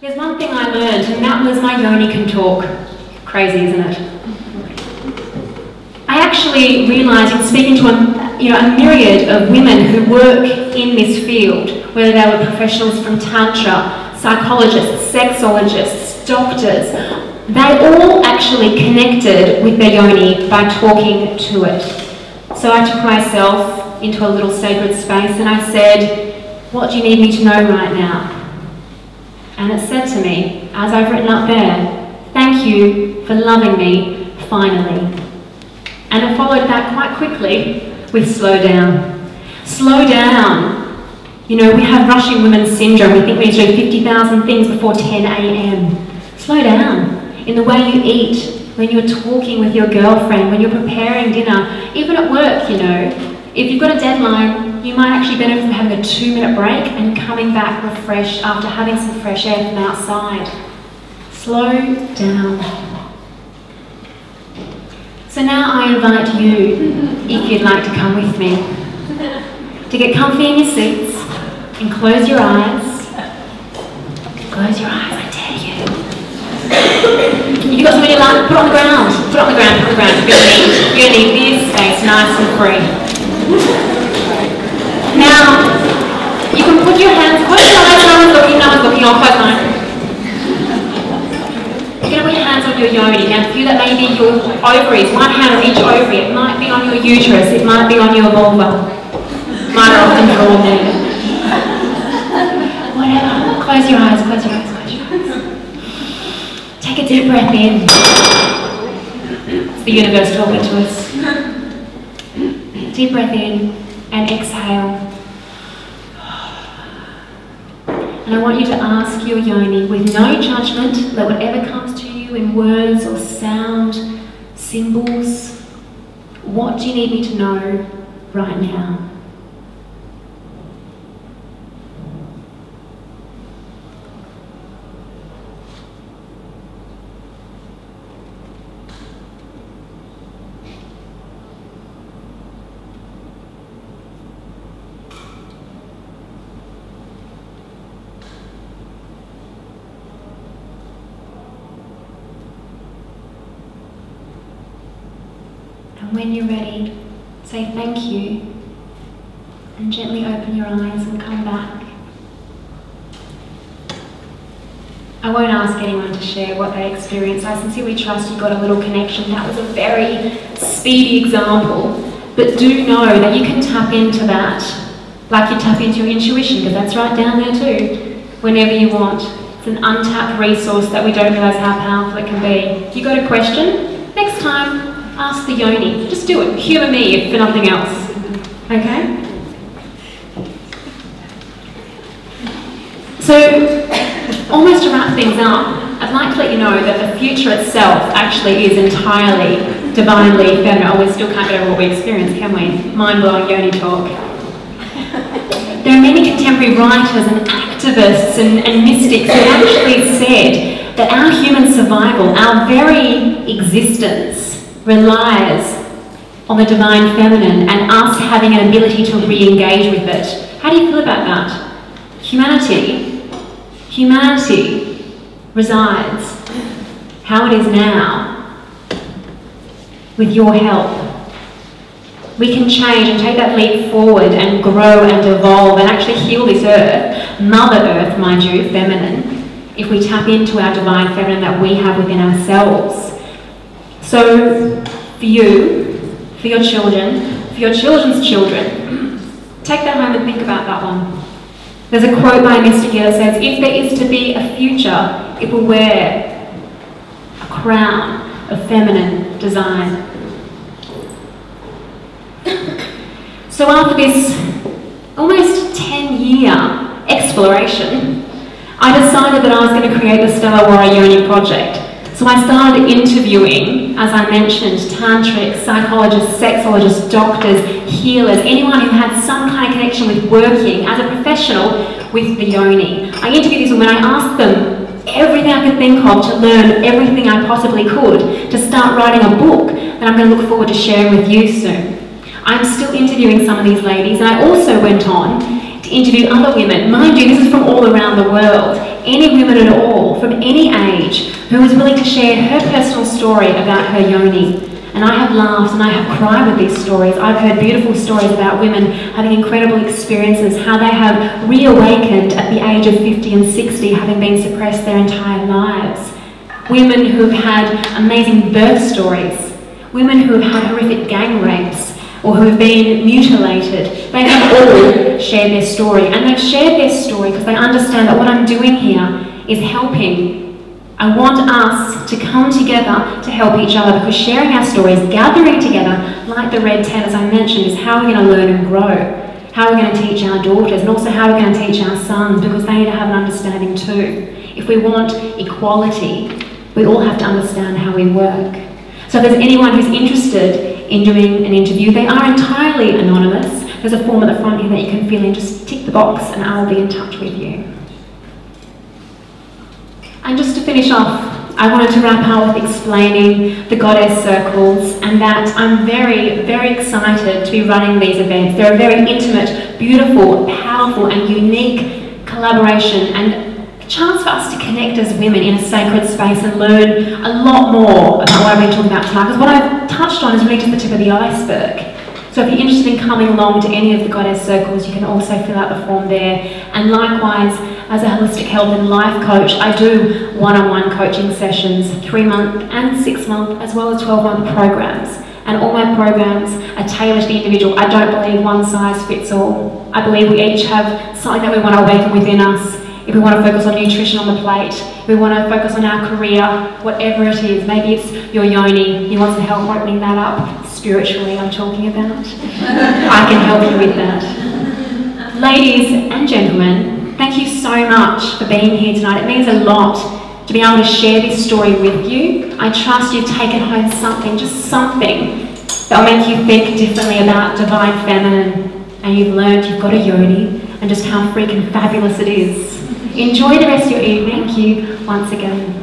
There's one thing I learned, and that was my yoni can talk. Crazy, isn't it? I actually realised in speaking to a myriad of women who work in this field, whether they were professionals from Tantra, psychologists, sexologists, doctors, they all actually connected with their yoni by talking to it. So I took myself into a little sacred space and I said, what do you need me to know right now? And it said to me, as I've written up there, thank you for loving me, finally. And I followed that quite quickly with slow down. Slow down. You know, we have rushing women's syndrome. We think we need to do 50,000 things before 10 a.m. Slow down. In the way you eat, when you're talking with your girlfriend, when you're preparing dinner, even at work, you know. If you've got a deadline, you might actually benefit from having a 2-minute break and coming back refreshed after having some fresh air from outside. Slow down. So now I invite you, if you'd like to come with me, to get comfy in your seats and close your eyes. Close your eyes, I dare you. You've got something you like, put it on the ground. Put it on the ground, put it on the ground. You're going to need this space nice and free. Now, you can put your hands, close your eyes, no one's looking, I'll close mine. You're going to put your hands on your yoni. Now, feel that maybe your ovaries, one hand on each ovary. It might be on your uterus, it might be on your vulva. Mine are often drawn there. Whatever. Close your eyes, close your eyes, close your eyes. Take a deep breath in. It's the universe talking to us. Deep breath in and exhale. And I want you to ask your yoni with no judgment, let whatever comes to you in words or sound, symbols, what do you need me to know right now? And when you're ready, say thank you and gently open your eyes and come back. I won't ask anyone to share what they experienced. I sincerely trust you got a little connection. That was a very speedy example, but do know that you can tap into that like you tap into your intuition, because that's right down there too, whenever you want. It's an untapped resource that we don't realise how powerful it can be. If you got a question, next time, ask the yoni. Just do it. Humour me if for nothing else. Okay? So, almost to wrap things up, I'd like to let you know that the future itself actually is entirely divinely feminine. Oh, we still can't get over what we experience, can we? Mind-blowing yoni talk. There are many contemporary writers and activists and mystics who actually said that our human survival, our very existence, relies on the divine feminine and us having an ability to re-engage with it. How do you feel about that? Humanity resides, how it is now, with your help. We can change and take that leap forward and grow and evolve and actually heal this earth, Mother Earth, mind you, feminine, if we tap into our divine feminine that we have within ourselves. So, for you, for your children, for your children's children, take that home and think about that one. There's a quote by a mystic here that says, if there is to be a future, it will wear a crown of feminine design. So after this almost 10-year exploration, I decided that I was going to create the Stellar Warrior Yoni Project. So I started interviewing, as I mentioned, tantrics, psychologists, sexologists, doctors, healers, anyone who had some kind of connection with working as a professional with the yoni. I interviewed these women, I asked them everything I could think of to learn everything I possibly could to start writing a book that I'm going to look forward to sharing with you soon. I'm still interviewing some of these ladies, and I also went on to interview other women. Mind you, this is from all around the world. any woman at all, from any age, who was willing to share her personal story about her yoni. And I have laughed and I have cried with these stories. I've heard beautiful stories about women having incredible experiences, how they have reawakened at the age of 50 and 60, having been suppressed their entire lives. Women who have had amazing birth stories. Women who have had horrific gang rapes or who have been mutilated. They have all shared their story. And they've shared their story because they understand that what I'm doing here is helping. I want us to come together to help each other, because sharing our stories, gathering together, like the Red Tent, as I mentioned, is how we're going to learn and grow. How we're going to teach our daughters, and also how we're going to teach our sons, because they need to have an understanding too. If we want equality, we all have to understand how we work. So if there's anyone who's interested in doing an interview, they are entirely anonymous. There's a form at the front here that you can fill in. Just tick the box and I'll be in touch with you. And just to finish off, I wanted to wrap up with explaining the Goddess Circles, and that I'm very, very excited to be running these events. They're a very intimate, beautiful, powerful and unique collaboration, and a chance for us to connect as women in a sacred space and learn a lot more about what I've been talking about tonight, because what I've touched on is really just the tip of the iceberg. So if you're interested in coming along to any of the Goddess Circles, you can also fill out the form there. And likewise, as a holistic health and life coach, I do one-on-one coaching sessions, 3-month and 6-month, as well as 12-month programs. And all my programs are tailored to the individual. I don't believe one size fits all. I believe we each have something that we want to awaken within us. If we want to focus on nutrition on the plate, if we want to focus on our career, whatever it is, maybe it's your yoni, you want some help opening that up, spiritually I'm talking about, I can help you with that. Ladies and gentlemen, thank you so much for being here tonight. It means a lot to be able to share this story with you. I trust you've taken home something, just something, that will make you think differently about divine feminine, and you've learned you've got a yoni and just how freaking fabulous it is. Enjoy the rest of your evening. Thank you once again.